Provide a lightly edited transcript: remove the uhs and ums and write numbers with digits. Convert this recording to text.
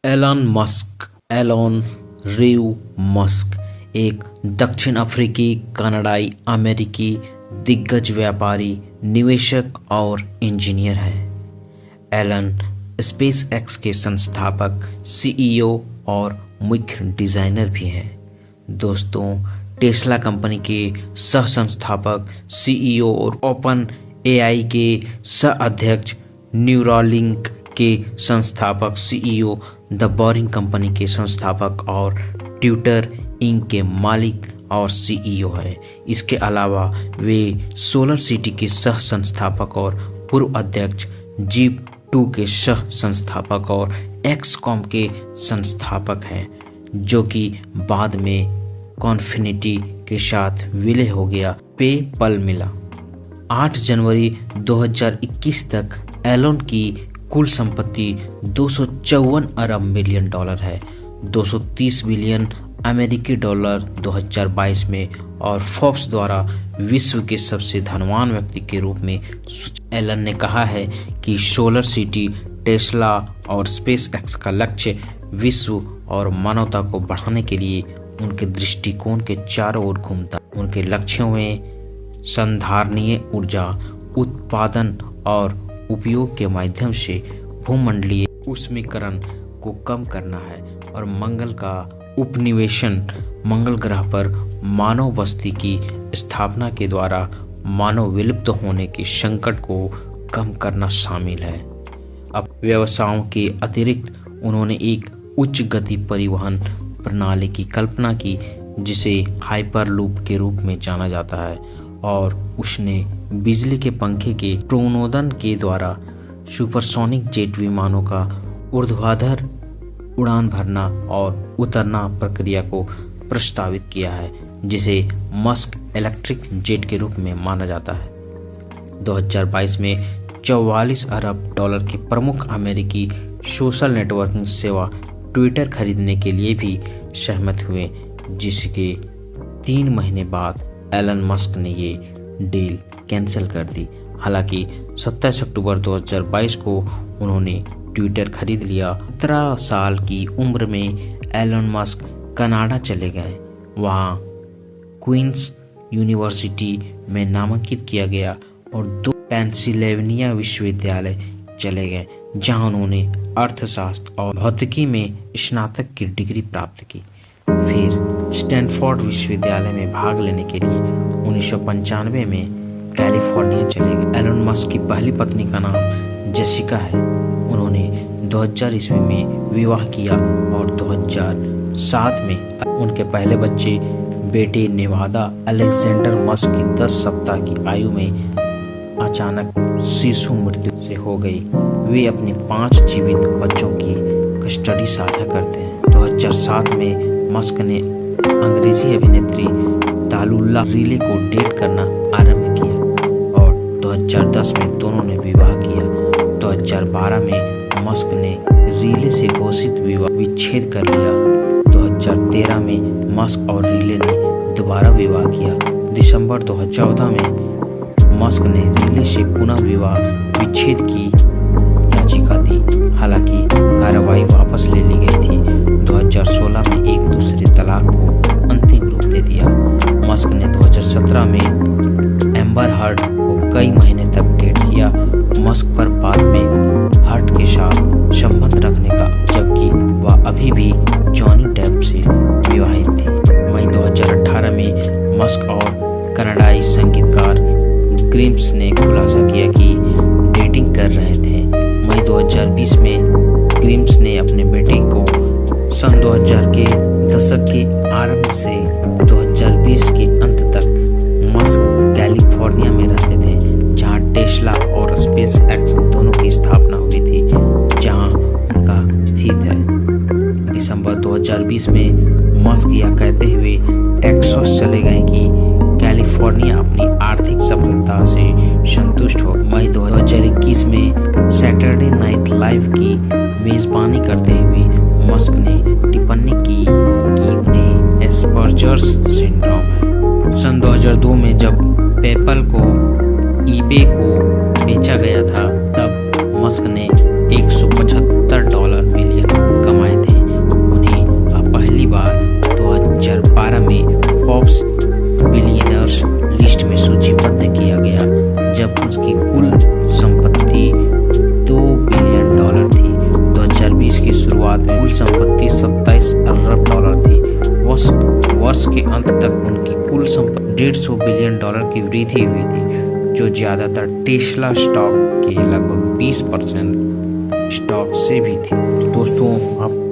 Elon रीव Musk एक दक्षिण अफ्रीकी कनाडाई अमेरिकी दिग्गज व्यापारी, निवेशक और इंजीनियर हैं। एलन स्पेसएक्स के संस्थापक, सीईओ और मुख्य डिजाइनर भी हैं। दोस्तों, टेस्ला कंपनी के सह संस्थापक, सीईओ और ओपन एआई के सह अध्यक्ष, न्यूरालिंक के संस्थापक, सीईओ, द बोरिंग कंपनी के संस्थापक और ट्विटर इंक के मालिक और सीईओ है। इसके अलावा वे सोलर सिटी के सह संस्थापक और पूर्व अध्यक्ष, जीप 2 के सह संस्थापक और एक्सकॉम के संस्थापक हैं, जो कि बाद में कॉन्फिनिटी के साथ विलय हो गया, पेपल मिला। 8 जनवरी 2021 तक एलन की कुल संपत्ति 254 अरब मिलियन डॉलर है, 230 बिलियन अमेरिकी डॉलर 2022 में, और फोर्ब्स द्वारा विश्व के सबसे धनवान व्यक्ति के रूप में। एलन ने कहा है कि सोलर सिटी, टेस्ला और स्पेसएक्स का लक्ष्य विश्व और मानवता को बढ़ाने के लिए उनके दृष्टिकोण के चारों ओर घूमता। उनके लक्ष्यों में संधारणीय ऊर्जा उत्पादन और उपयोग के माध्यम से भूमंडलीय ऊष्मीकरण को कम करना है और मंगल का उपनिवेशन, मंगल ग्रह पर मानव बस्ती की स्थापना के द्वारा मानव विलुप्त होने के संकट को कम करना शामिल है। अब व्यवसायों के अतिरिक्त उन्होंने एक उच्च गति परिवहन प्रणाली की कल्पना की, जिसे हाइपरलूप के रूप में जाना जाता है, और उसने बिजली के पंखे के प्रणोदन के द्वारा सुपरसोनिक जेट विमानों का ऊर्ध्वाधर उड़ान भरना और उतरना प्रक्रिया को प्रस्तावित किया है, जिसे मस्क इलेक्ट्रिक जेट के रूप में माना जाता है। 2022 में 44 अरब डॉलर के प्रमुख अमेरिकी सोशल नेटवर्किंग सेवा ट्विटर खरीदने के लिए भी सहमत हुए, जिसके 3 महीने बाद एलन मस्क ने ये डील कैंसिल कर दी। हालांकि 27 अक्टूबर 2022 को उन्होंने ट्विटर खरीद लिया। 17 साल की उम्र में एलन मस्क कनाडा चले गए। वहाँ क्वींस यूनिवर्सिटी में नामांकित किया गया और 2 पेंसिल्वेनिया विश्वविद्यालय चले गए, जहाँ उन्होंने अर्थशास्त्र और भौतिकी में स्नातक की डिग्री प्राप्त की। फिर स्टैनफोर्ड विश्वविद्यालय में भाग लेने के लिए 1995 में कैलिफोर्निया चले गए। एलन मस्क की पहली पत्नी का नाम जेसिका है। उन्होंने 2000 ईस्वी में विवाह किया और 2007 में उनके पहले बच्चे बेटे नेवादा अलेक्जेंडर मस्क की 10 सप्ताह की आयु में अचानक शिशु मृत्यु से हो गई। वे अपने 5 जीवित बच्चों की कस्टडी साझा करते हैं। 2007 में मस्क ने अंग्रेजी अभिनेत्री तालुल्ला रीले को डेट करना आरंभ किया और 2010 में दोनों ने विवाह किया। 2012 में मस्क ने रीले से घोषित विवाह विच्छेद कर लिया। 2013 में मस्क और रीले ने दोबारा विवाह किया। दिसंबर 2014 में मस्क ने रीले से पुनः विवाह विच्छेद की याचिका दी। हालांकि कार्रवाई वापस ले ली गई थी। 2016 में एक दूसरे तलाक को अंतिम रूप दे दिया। मस्क ने 2017 में एम्बर हर्ड को कई महीने तक डेट किया। मस्क पर बाद में हर्ड के साथ संबंध रखने का, जबकि वह अभी भी जॉनी डेप से विवाहित थी। मई 2018 में मस्क और कनाडाई संगीतकार ग्रिम्स ने खुलासा किया कि डेटिंग कर रहे थे। मई 2020 में ग्रिम्स ने अपने बेटे को सन 2000 के दशक के आरंभ से 2020 के अंत तक मस्क कैलिफोर्निया में रहते थे, जहां टेस्ला और स्पेसएक्स दोनों की स्थापना हुई थी, जहां उनका स्थित है। दिसंबर 2020 में मस्क यह कहते हुए टेक्सास चले गए कि कैलिफोर्निया अपनी आर्थिक सफलता से संतुष्ट हो। मई 2021 में सैटरडे नाइट लाइव की मेजबानी करते हुए मस्क ने टिप्पणी की कि उन्हें एस्पर्जर्स सिंड्रोम है। सन 2002 में जब पेपल को ईबे को बेचा गया था, तब मस्क ने $175 बिलियन कमाए जब उसकी कुल संपत्ति $2 बिलियन थी। 2020 की शुरुआत में कुल संपत्ति $27 अरब थी। वर्ष के अंत तक उनकी कुल संपत्ति $150 बिलियन की वृद्धि हुई थी, जो ज्यादातर टेस्ला स्टॉक के लगभग 20% स्टॉक से भी थी। दोस्तों, आप